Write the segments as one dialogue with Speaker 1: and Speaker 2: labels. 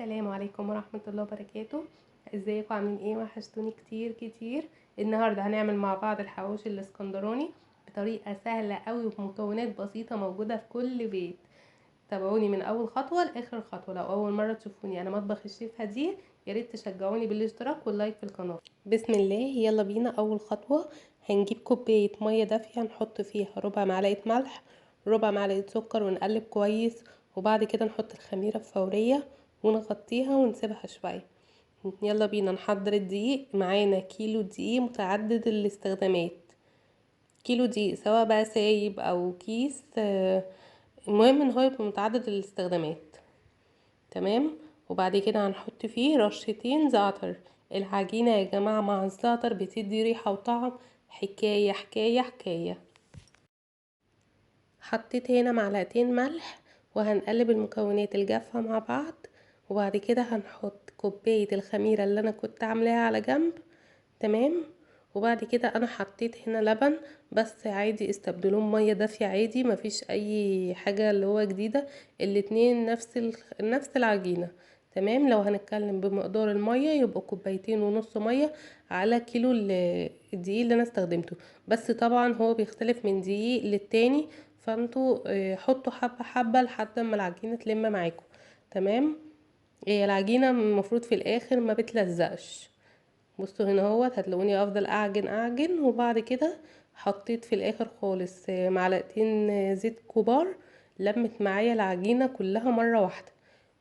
Speaker 1: السلام عليكم ورحمة الله وبركاته. ازيكم عاملين ايه؟ وحشتوني كتير كتير. النهاردة هنعمل مع بعض الحواوشي الاسكندراني بطريقة سهلة قوي وبمكونات بسيطة موجودة في كل بيت. تابعوني من اول خطوة لاخر خطوة. لو اول مرة تشوفوني انا مطبخ الشيف هدير، ياريت تشجعوني بالاشتراك واللايك في القناة. بسم الله، يلا بينا. اول خطوة هنجيب كوباية مية دافية، نحط فيها ربع معلقة ملح، ربع معلقة سكر، ونقلب كويس. وبعد كده نحط الخميرة الفورية ونغطيها ونسيبها شوية. يلا بينا نحضر الدقيق. معانا كيلو دقيق متعدد الاستخدامات، كيلو دقيق سواء بقى سايب او كيس، المهم ان هو يبقى متعدد الاستخدامات. تمام. وبعد كده هنحط فيه رشتين زعتر. العجينة يا جماعة مع الزعتر بتدي ريحة وطعم حكاية حكاية حكاية. حطيت هنا معلقتين ملح، وهنقلب المكونات الجافة مع بعض. وبعد كده هنحط كوباية الخميرة اللي انا كنت عاملاها على جنب. تمام. وبعد كده انا حطيت هنا لبن، بس عادي استبدلوه مية دافية عادي، مفيش اي حاجة اللي هو جديدة. الاتنين نفس العجينة. تمام. لو هنتكلم بمقدار المية يبقى كوبايتين ونص مية على كيلو الدقيق اللي انا استخدمته. بس طبعا هو بيختلف من دقيق للتاني، فانتوا حطوا حبة حبة لحد ما العجينة تلم معاكم. تمام. هي العجينة المفروض في الاخر ما بتلزقش. بصوا هنا اهوت هتلاقوني افضل اعجن اعجن، وبعد كده حطيت في الاخر خالص معلقتين زيت كبار. لمت معايا العجينة كلها مرة واحدة.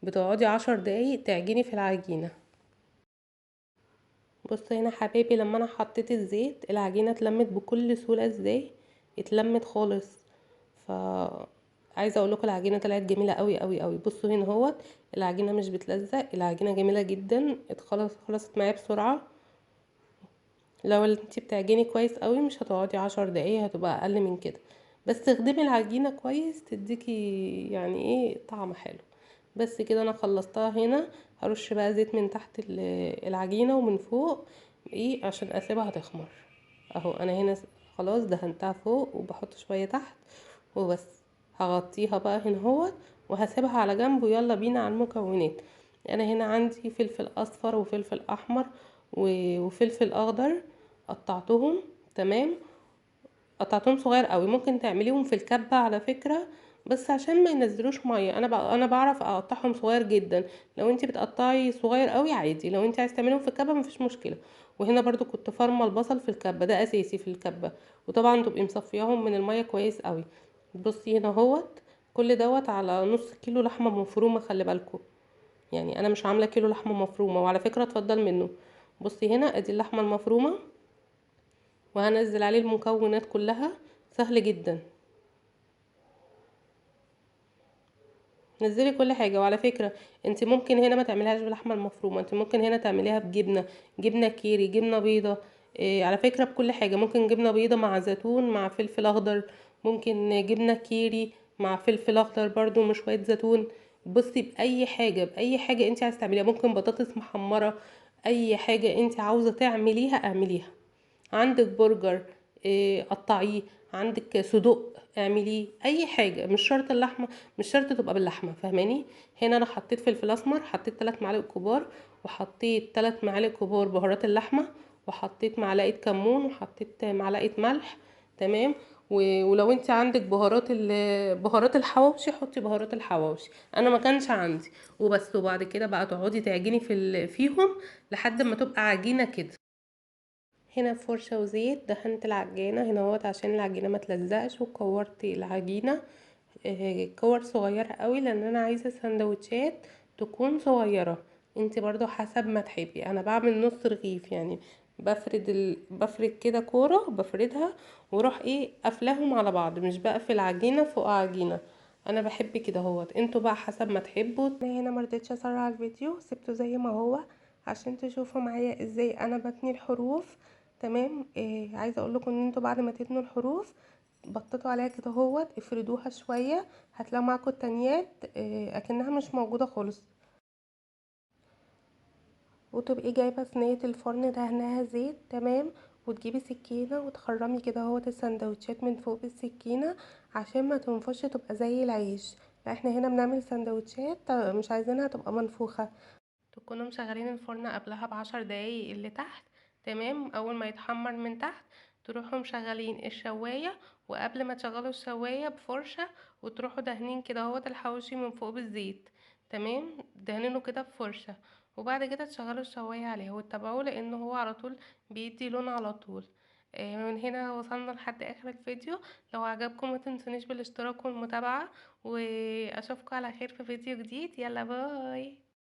Speaker 1: بتقعدي 10 دقايق تعجني في العجينة. بصوا هنا حبايبي، لما انا حطيت الزيت العجينة اتلمت بكل سهولة. ازاي اتلمت خالص؟ ف عايزه اقول لكم العجينه طلعت جميله قوي قوي قوي. بصوا هنا اهوت العجينه مش بتلزق، العجينه جميله جدا. خلصت معايا بسرعه. لو انتي بتعجني كويس قوي مش هتقعدي 10 دقايق، هتبقى اقل من كده. بس تخدمي العجينه كويس تديكي يعني ايه طعم حلو. بس كده انا خلصتها هنا. هرش بقى زيت من تحت العجينه ومن فوق، ايه عشان اسيبها تخمر. اهو انا هنا خلاص دهنتها فوق وبحط شويه تحت وبس. هغطيها بقى هنا اهوت وهسيبها على جنب. ويلا بينا على المكونات. انا هنا عندي فلفل اصفر وفلفل احمر وفلفل اخضر، قطعتهم. تمام. قطعتهم صغير قوي، ممكن تعمليهم في الكبة على فكرة، بس عشان ما ينزلوش ميه انا بعرف اقطعهم صغير جدا. لو انتي بتقطعي صغير قوي عادي، لو انتي عايز تعمليهم في الكبة مفيش مشكلة. وهنا برضو كنت فارمه البصل في الكبة، ده اساسي في الكبة. وطبعا تبقي مصفياهم من الميه كويس قوي. بصي هنا اهوت كل دوت على نص كيلو لحمه مفرومه، خلي بالكم. يعني انا مش عامله كيلو لحمه مفرومه، وعلى فكره اتفضل منه. بصي هنا ادي اللحمه المفرومه، وهنزل عليه المكونات كلها. سهل جدا. نزلي كل حاجه. وعلى فكره انت ممكن هنا ما تعمليهاش باللحمه المفرومه، انت ممكن هنا تعمليها بجبنه، جبنه كيري، جبنه بيضه. إيه على فكره بكل حاجه، ممكن جبنه بيضه مع زيتون مع فلفل اخضر، ممكن جبنه كيري مع فلفل اخضر برضو مش شويه زيتون. بصي باي حاجه باي حاجه انت عايزه تعمليها، ممكن بطاطس محمره. اي حاجه انت عاوزه تعمليها اعمليها. عندك برجر، قطعيه. عندك صدوق اعمليه. اي حاجه، مش شرط اللحمه، مش شرط تبقى باللحمه، فاهماني. هنا انا حطيت فلفل اسمر، حطيت 3 معالق كبار، وحطيت 3 معالق كبار بهارات اللحمه، وحطيت معلقه كمون، وحطيت معلقه ملح. تمام. ولو انت عندك بهارات الحواوشي حطي بهارات الحواوشي، انا ما كانش عندي وبس. وبعد كده بقى تقعدي تعجني فيهم لحد ما تبقى عجينه كده. هنا فرشة وزيت دهنت العجينة هنا اهوت عشان العجينة ما تلزقش، وكورت العجينة كور صغيرة قوي، لان انا عايزة سندوتشات تكون صغيرة. انت برضو حسب ما تحبي. انا بعمل نص رغيف يعني، بفرد كده كورة بفردها، واروح ايه قافلاهم على بعض، مش بقفل عجينة فوق عجينة. انا بحب كده اهوت، انتوا بقى حسب ما تحبوا. انا هنا مرضتش اسرع الفيديو، سبته زي ما هو عشان تشوفوا معايا ازاي انا بتني الحروف. تمام. عايزه اقول لكم ان انتوا بعد ما تتنوا الحروف بططوا عليها كده اهوت، افردوها شويه، هتلاقوا معاكم التانيات اكنها مش موجوده خالص. وتبقي جايبه صينيه الفرن دهنها زيت. تمام. وتجيبي سكينه وتخرمي كده اهوت السندوتشات من فوق بالسكينه عشان ما تنفش، تبقى زي العيش. احنا هنا بنعمل سندوتشات مش عايزينها تبقى منفوخة. تكونوا مشغلين الفرن قبلها ب10 دقايق اللي تحت. تمام، اول ما يتحمر من تحت تروحوا مشغلين الشواية، وقبل ما تشغلوا الشواية بفرشة وتروحوا دهنين كده هو الحواوشي من فوق بالزيت. تمام، دهنينه كده بفرشة، وبعد كده تشغلوا الشواية عليه وتتابعوه لانه هو على طول بيدي لون على طول. من هنا وصلنا لحد اخر الفيديو. لو عجبكم ما تنسونيش بالاشتراك والمتابعة، واشوفكم على خير في فيديو جديد. يلا باي.